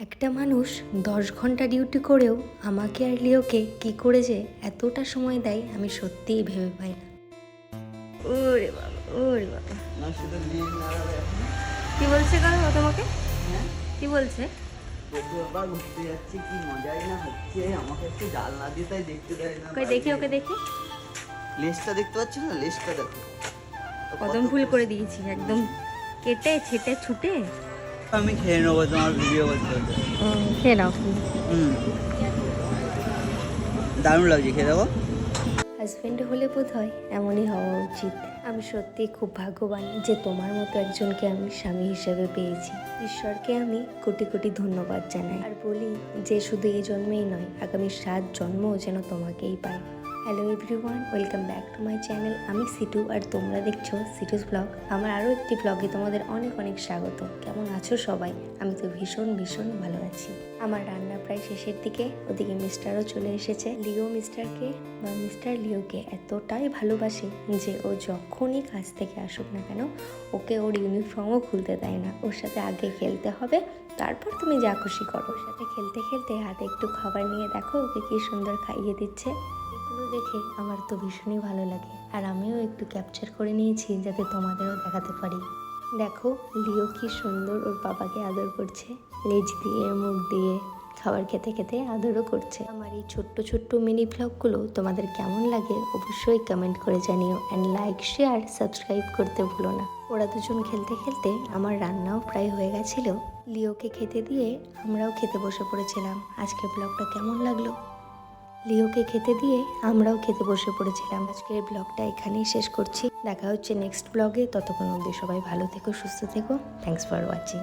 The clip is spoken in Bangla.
একটা মানুষ 10 ঘন্টা ডিউটি করেও আমাকে আর লিওকে কি করে যে এতটা সময় দেয় আমি সত্যিই ভেবে পাই না। ওরে বাবা, ওরে বাবা, কি বলছে কাল ও তোমাকে? কি বলছে? আবার ঘুরতে যাচ্ছি, কি মজাই না হচ্ছে। আমাকে একটু জাল না দিয়ে তাই দেখতে দেয় না। ওকে দেখি, ওকে দেখি। লেজটা দেখতে পাচ্ছ না? লেজটা দেখো কদম ফুল করে দিয়েছি একদম কেটে ছেটে ছুটে। আমি খেয়ে নেবো তোমার ভিডিও করতে করতে। খেয়ে নাও। দারুণ লাগছে, খেয়ে দেবো। হাজব্যান্ড হলে বোধ হয় এমনই হওয়া উচিত। আমি সত্যিই খুব ভাগ্যবান যে তোমার মতো একজনকে আমি স্বামী হিসেবে পেয়েছি। ঈশ্বরকে আমি কোটি কোটি ধন্যবাদ জানাই আর বলি যে শুধু এই জন্মেই নয়, আগামী 7 জন্মও যেন তোমাকেই পাই। Hello everyone, welcome back to my channel. আমি সিটু আর তোমরা দেখছো সিটুস ব্লগ। আমার আরও একটি ব্লগে তোমাদের অনেক অনেক স্বাগত। কেমন আছো সবাই? আমি তো ভীষণ ভীষণ ভালো আছি। আমার রান্না প্রায় শেষের দিকে, ওদিকে মিস্টারও চলে এসেছে। লিও মিস্টারকে বা মিস্টার লিওকে এতটাই ভালোবাসে যে ও যখনই কাজ থেকে আসুক না কেন ওকে ওর ইউনিফর্মও খুলতে দেয় না। ওর সাথে আগে খেলতে হবে, তারপর তুমি যা খুশি করো। ওর সাথে খেলতে খেলতে হাতে একটু খাবার নিয়ে দেখো ওকে কি সুন্দর খাইয়ে দিচ্ছে। এগুলো দেখে আমার তো ভীষণই ভালো লাগে আর আমিও একটু ক্যাপচার করে নিয়েছি যাতে তোমাদেরও দেখাতে পারি। দেখো লিও কি সুন্দর ওর বাবাকে আদর করছে, লেজ দিয়ে মুখ দিয়ে খাবার খেতে খেতে আদরও করছে। আমার এই ছোট্ট ছোট্ট মিনি ব্লগগুলো তোমাদের কেমন লাগে অবশ্যই কমেন্ট করে জানিও অ্যান্ড লাইক শেয়ার সাবস্ক্রাইব করতে ভুলো না। ওরা দুজন খেলতে খেলতে আমার রান্নাও প্রায় হয়ে গেছিল। লিওকে খেতে দিয়ে আমরাও খেতে বসে পড়েছিলাম। আজকের ব্লগটা কেমন লাগলো? লিওকে খেতে দিয়ে আমরাও খেতে বসে পড়েছিলাম। আজকের ব্লগটা এখানেই শেষ করছি। দেখা হচ্ছে নেক্সট ব্লগে। ততক্ষণ অবধি সবাই ভালো থেকো, সুস্থ থেকো। Thanks for watching.